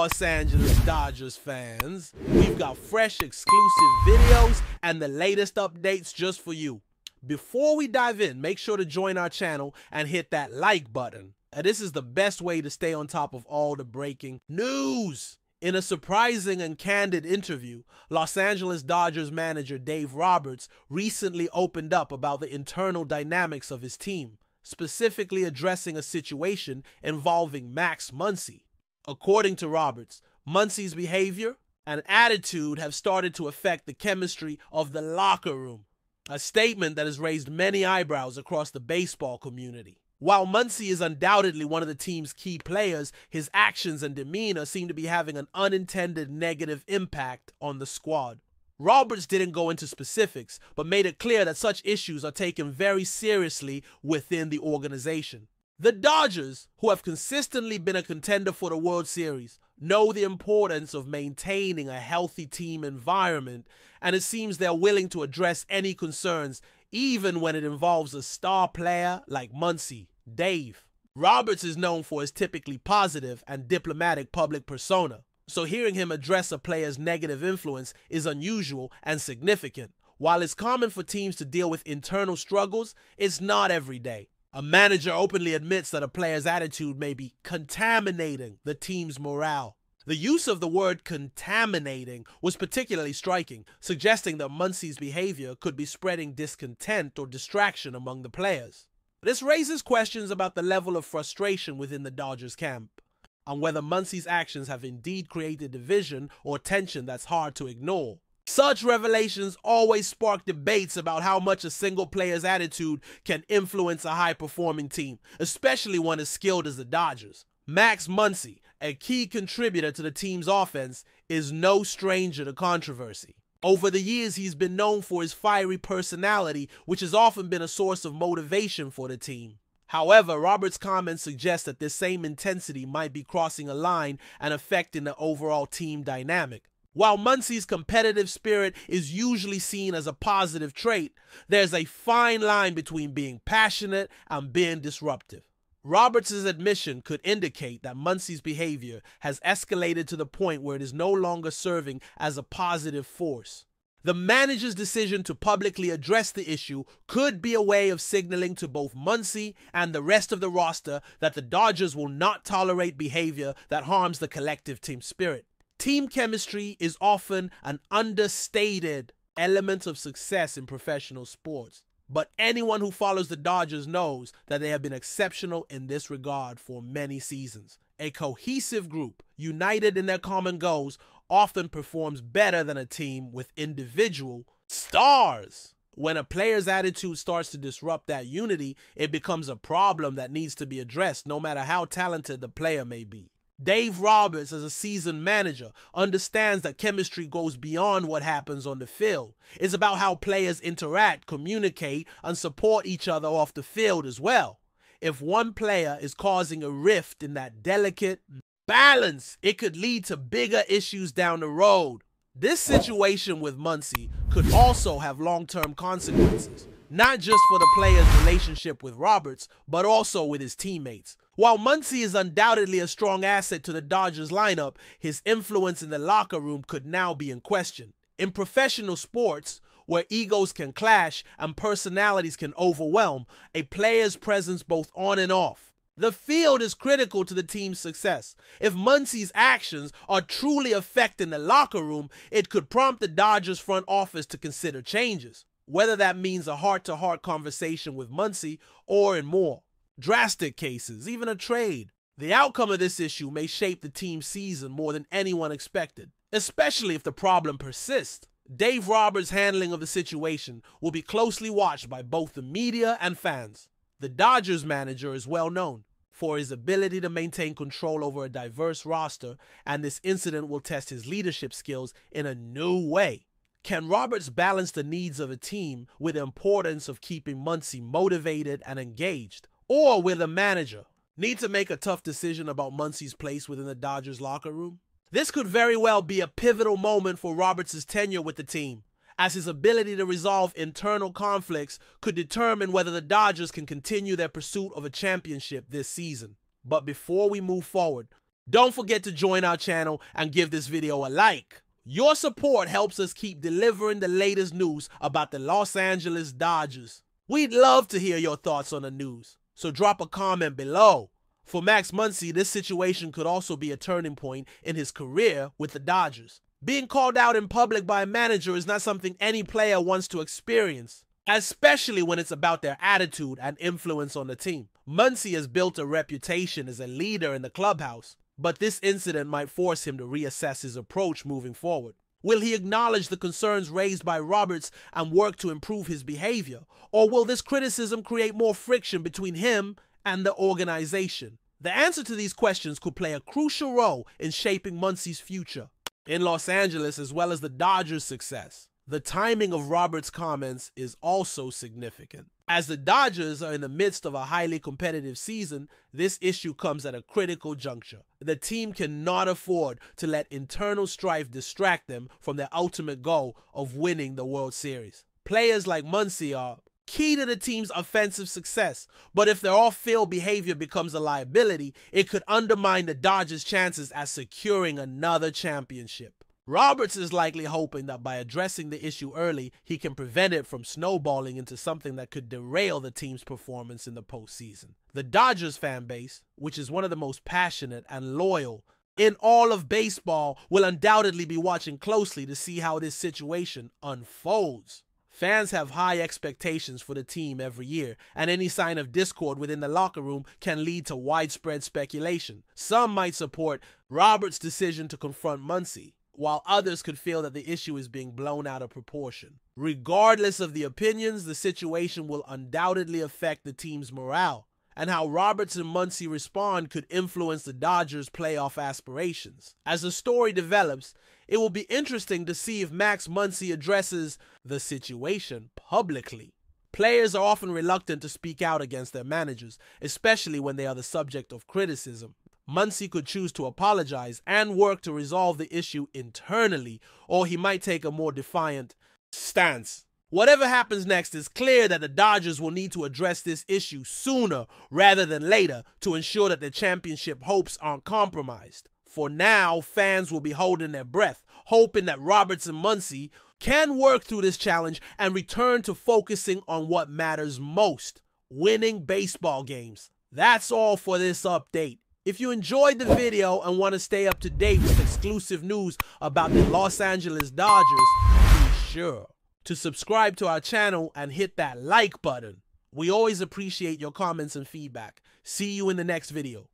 Los Angeles Dodgers fans, we've got fresh exclusive videos and the latest updates just for you. Before we dive in, make sure to join our channel and hit that like button. And this is the best way to stay on top of all the breaking news. In a surprising and candid interview, Los Angeles Dodgers manager Dave Roberts recently opened up about the internal dynamics of his team, specifically addressing a situation involving Max Muncy. According to Roberts, Muncy's behavior and attitude have started to affect the chemistry of the locker room, a statement that has raised many eyebrows across the baseball community. While Muncy is undoubtedly one of the team's key players, his actions and demeanor seem to be having an unintended negative impact on the squad. Roberts didn't go into specifics, but made it clear that such issues are taken very seriously within the organization. The Dodgers, who have consistently been a contender for the World Series, know the importance of maintaining a healthy team environment, and it seems they're willing to address any concerns, even when it involves a star player like Muncy. Dave. Roberts is known for his typically positive and diplomatic public persona, so hearing him address a player's negative influence is unusual and significant. While it's common for teams to deal with internal struggles, it's not every day. A manager openly admits that a player's attitude may be contaminating the team's morale. The use of the word contaminating was particularly striking, suggesting that Muncy's behavior could be spreading discontent or distraction among the players. This raises questions about the level of frustration within the Dodgers camp, and whether Muncy's actions have indeed created division or tension that's hard to ignore. Such revelations always spark debates about how much a single player's attitude can influence a high-performing team, especially one as skilled as the Dodgers. Max Muncy, a key contributor to the team's offense, is no stranger to controversy. Over the years, he's been known for his fiery personality, which has often been a source of motivation for the team. However, Roberts' comments suggest that this same intensity might be crossing a line and affecting the overall team dynamic. While Muncy's competitive spirit is usually seen as a positive trait, there's a fine line between being passionate and being disruptive. Roberts' admission could indicate that Muncy's behavior has escalated to the point where it is no longer serving as a positive force. The manager's decision to publicly address the issue could be a way of signaling to both Muncy and the rest of the roster that the Dodgers will not tolerate behavior that harms the collective team spirit. Team chemistry is often an understated element of success in professional sports, but anyone who follows the Dodgers knows that they have been exceptional in this regard for many seasons. A cohesive group, united in their common goals, often performs better than a team with individual stars. When a player's attitude starts to disrupt that unity, it becomes a problem that needs to be addressed, no matter how talented the player may be. Dave Roberts, as a seasoned manager, understands that chemistry goes beyond what happens on the field. It's about how players interact, communicate, and support each other off the field as well. If one player is causing a rift in that delicate balance, it could lead to bigger issues down the road. This situation with Muncy could also have long-term consequences, not just for the player's relationship with Roberts, but also with his teammates. While Muncy is undoubtedly a strong asset to the Dodgers lineup, his influence in the locker room could now be in question. In professional sports, where egos can clash and personalities can overwhelm, a player's presence both on and off the field is critical to the team's success. If Muncy's actions are truly affecting the locker room, it could prompt the Dodgers front office to consider changes, whether that means a heart-to-heart conversation with Muncy or in more drastic cases, even a trade. The outcome of this issue may shape the team's season more than anyone expected, especially if the problem persists. Dave Roberts' handling of the situation will be closely watched by both the media and fans. The Dodgers manager is well known for his ability to maintain control over a diverse roster, and this incident will test his leadership skills in a new way. Can Roberts balance the needs of a team with the importance of keeping Muncy motivated and engaged? Or will the manager need to make a tough decision about Muncy's place within the Dodgers locker room? This could very well be a pivotal moment for Roberts' tenure with the team, as his ability to resolve internal conflicts could determine whether the Dodgers can continue their pursuit of a championship this season. But before we move forward, Don't forget to join our channel and give this video a like. Your support helps us keep delivering the latest news about the Los Angeles Dodgers. We'd love to hear your thoughts on the news, so drop a comment below. For Max Muncy, this situation could also be a turning point in his career with the Dodgers. Being called out in public by a manager is not something any player wants to experience, especially when it's about their attitude and influence on the team. Muncy has built a reputation as a leader in the clubhouse, but this incident might force him to reassess his approach moving forward. Will he acknowledge the concerns raised by Roberts and work to improve his behavior? Or will this criticism create more friction between him and the organization? The answer to these questions could play a crucial role in shaping Muncy's future in Los Angeles as well as the Dodgers' success. The timing of Roberts' comments is also significant. As the Dodgers are in the midst of a highly competitive season, this issue comes at a critical juncture. The team cannot afford to let internal strife distract them from their ultimate goal of winning the World Series. Players like Muncy are key to the team's offensive success, but if their off-field behavior becomes a liability, it could undermine the Dodgers' chances at securing another championship. Roberts is likely hoping that by addressing the issue early, he can prevent it from snowballing into something that could derail the team's performance in the postseason. The Dodgers fan base, which is one of the most passionate and loyal in all of baseball, will undoubtedly be watching closely to see how this situation unfolds. Fans have high expectations for the team every year, and any sign of discord within the locker room can lead to widespread speculation. Some might support Roberts' decision to confront Muncy, while others could feel that the issue is being blown out of proportion. Regardless of the opinions, the situation will undoubtedly affect the team's morale, and how Roberts and Muncy respond could influence the Dodgers' playoff aspirations. As the story develops, it will be interesting to see if Max Muncy addresses the situation publicly. Players are often reluctant to speak out against their managers, especially when they are the subject of criticism. Muncy could choose to apologize and work to resolve the issue internally, or he might take a more defiant stance. Whatever happens next, it's clear that the Dodgers will need to address this issue sooner rather than later to ensure that their championship hopes aren't compromised. For now, fans will be holding their breath, hoping that Roberts and Muncy can work through this challenge and return to focusing on what matters most: winning baseball games. That's all for this update. If you enjoyed the video and want to stay up to date with exclusive news about the Los Angeles Dodgers, be sure to subscribe to our channel and hit that like button. We always appreciate your comments and feedback. See you in the next video.